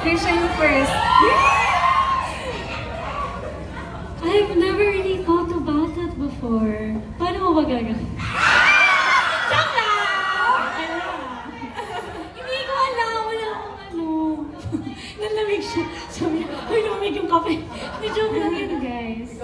Krisha yung first. I've never really thought about that before. Paano mo ba gagawin? Joke lang! Hindi ko alam. Wala akong ano. Nalamig siya. Sabi, uy, nalamig yung kape. Hindi, joke lang yun, guys.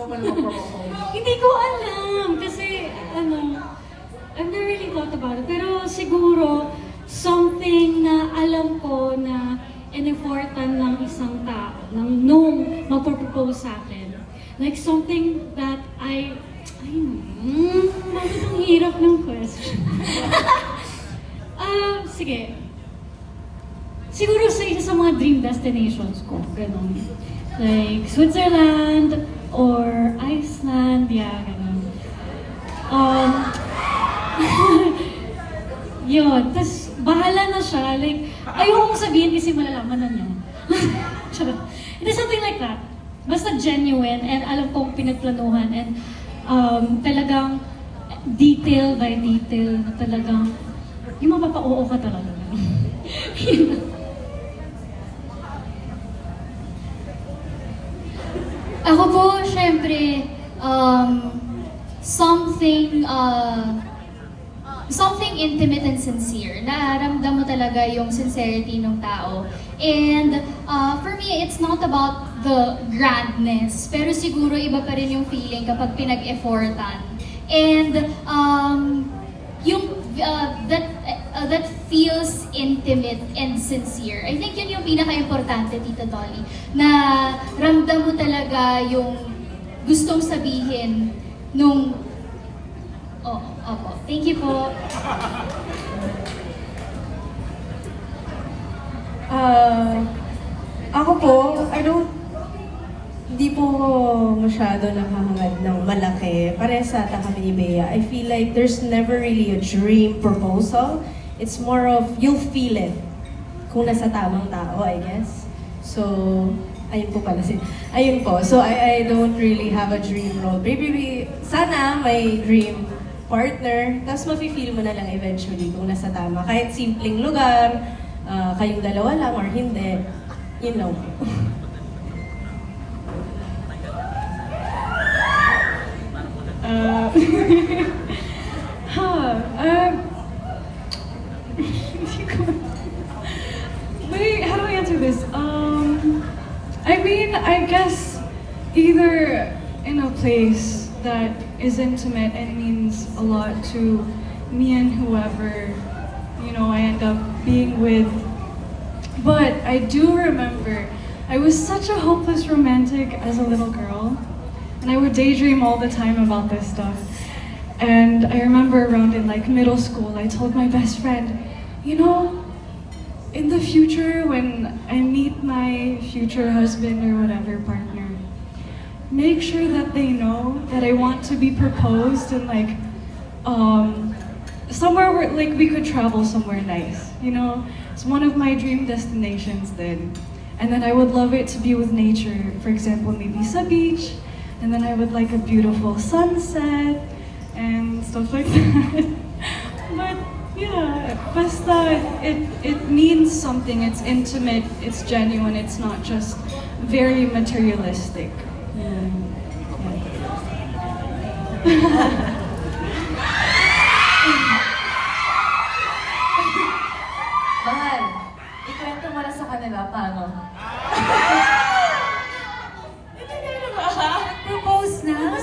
Hindi ko alam. Kasi, I've never really thought about it. Pero siguro, something na alam ko na in-effortan ng isang tao, nung magpropose sa akin. Like something that bakit ang hirap ng question? Sige. Siguro sa isa sa mga dream destinations ko, ganun. Like Switzerland or Iceland, yeah, ganun. Yun, tas bahala na siya, like, ayoko kong sabihin kasi malalaman na niya. Charot. It is something like that. Basta genuine and alam kong pinagplanuhan and talagang detail by detail na talagang yung mapapa-oo ka talaga. Ako po, syempre, something intimate and sincere. Nararamdam mo talaga yung sincerity ng tao. And for me, it's not about the grandness, pero siguro iba pa rin yung feeling kapag pinag-effortan. And that feels intimate and sincere. I think yun yung pinaka-importante, Tita Dolly, na ramdam mo talaga yung gustong sabihin nung... Oh, opo. Thank you po. Ako po, hindi po masyado nakahangad ng malaki. Parehas sa kami ni Bea. I feel like there's never really a dream proposal. It's more of, you'll feel it kung nasa tamang tao, I guess. So, ayun po pala ayun po. So, I don't really have a dream role. Maybe, sana may dream partner. Tapos mafe-feel mo na lang eventually kung nasa tama. Kahit simpleng lugar, kayong dalawa lang or hindi. You know. Wait, how do I answer this? I mean, I guess either in a place that is intimate and means a lot to me and whoever, I end up being with. But I do remember, I was such a hopeless romantic as a little girl. And I would daydream all the time about this stuff. And I remember around in like middle school, I told my best friend, in the future when I meet my future husband or whatever partner, make sure that they know that I want to be proposed in like, somewhere where like we could travel somewhere nice, It's one of my dream destinations then. And then I would love it to be with nature, for example, maybe sa beach, and then I would like a beautiful sunset and stuff like that. But yeah, basta it means something. It's intimate, it's genuine, it's not just very materialistic. Yeah. Mahal, ikwento mo na sa kanila paano. Propose na?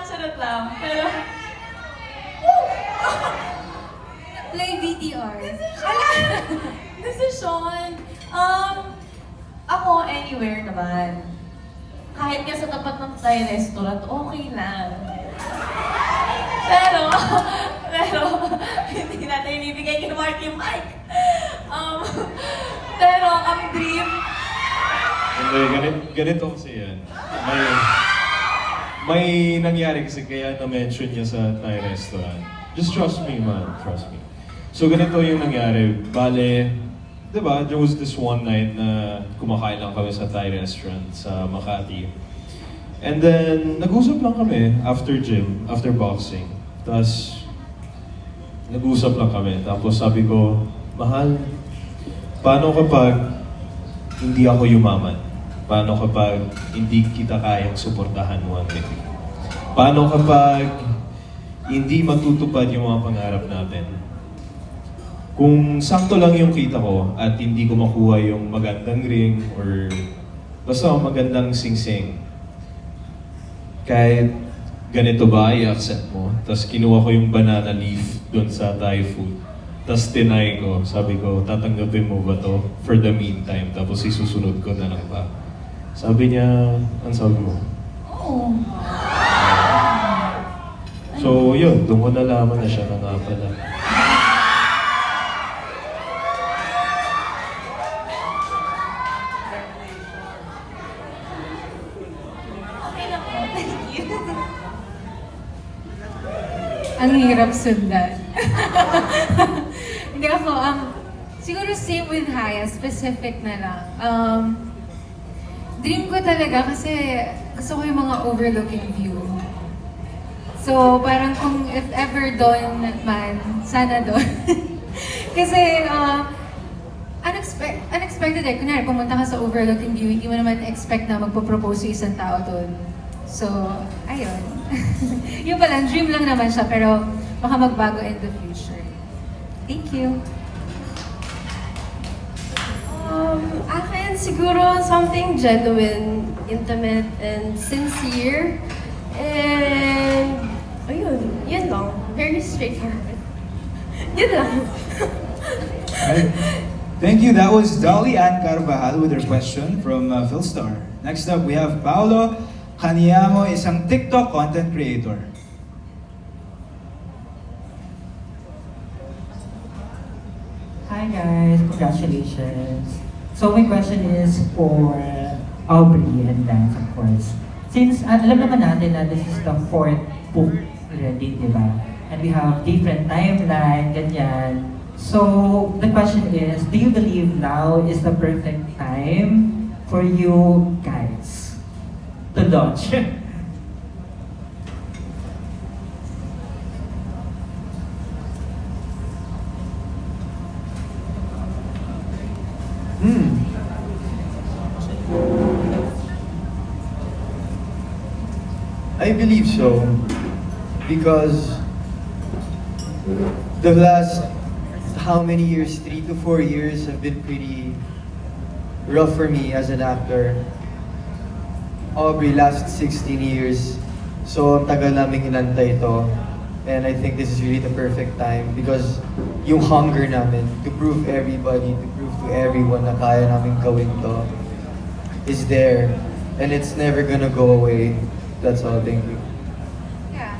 Charot lang. Pero, Play VTR. desisyon. Ako anywhere naman. Kahit nga sa tapat ng Thai restaurant, okay lang. Pero, hindi natin inibigay kay Mark yung mic. Pero, ang dream, Hindi, ganito kasi yan. May nangyari kasi kaya na-mention niya sa Thai restaurant. Just trust me, man. Trust me. So ganito yung nangyari. Bale, di ba, there was this one night na kumakain lang kami sa Thai restaurant sa Makati. And then, nag-usap lang kami after gym, after boxing. Tapos, nag-usap lang kami. Tapos sabi ko, mahal, paano kapag hindi ako yumaman? Paano kapag hindi kita kayang suportahan one day? Paano kapag hindi matutupad yung mga pangarap natin? Kung sakto lang yung kita ko at hindi ko makuha yung magandang ring or basta magandang sing-sing, kahit ganito ba i-accept mo? Tapos kinuha ko yung banana leaf doon sa Thai food. Tapos tinay ko, sabi ko, tatanggapin mo ba to for the meantime? Tapos isusunod ko na lang ba? Sabi niya, ang sabi mo? Oo. So yun, doon ko nalaman na siya na nga pala. Okay na po. Thank you. Ang hirap sundan. Hindi ako, siguro same with Haya, specific na lang. Dream ko talaga kasi gusto ko yung mga overlooking view. So, parang kung if ever doon man, sana doon. Kasi, unexpected eh. Kunyari, pumunta ka sa overlooking view, hindi mo naman expect na magpo-propose yung isang tao doon. So, ayun. Yung pala, dream lang naman siya, pero baka magbago in the future. Thank you. Akin siguro something genuine, intimate, and sincere. And, ayun, yun lang. Very straightforward. Yun lang. Right. Thank you. That was Dolly Ann Carvajal with her question from Philstar. Next up, we have Paolo Caniamo, isang TikTok content creator. Hi guys, congratulations. So my question is for Aubrey and Dance, of course. Since alam naman natin na this is the fourth book already, di ba? And we have different timeline, ganyan. So the question is, do you believe now is the perfect time for you guys to launch? I believe so, because the last how many years, 3 to 4 years, have been pretty rough for me as an actor. Aubrey, last 16 years. So, ang tagal namin inantay ito. And I think this is really the perfect time because yung hunger namin to prove everybody, to prove to everyone na kaya namin gawin to is there. And it's never gonna go away. That's all. Thank you. Yeah.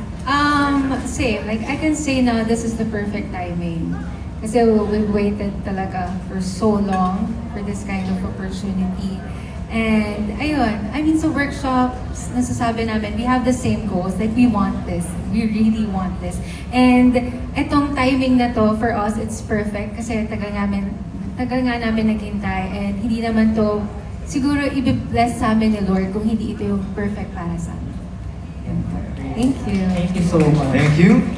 Same. Like, I can say now this is the perfect timing. Kasi we've waited talaga for so long for this kind of opportunity. And ayun, I mean, sa workshops, nasasabi namin, we have the same goals. Like, we want this. We really want this. And etong timing na to, for us, it's perfect. Kasi tagal nga namin naghintay. And hindi naman to, siguro i-bless sa amin ni Lord kung hindi ito yung perfect para sa amin. Yun po. Thank you. Thank you so much. Thank you.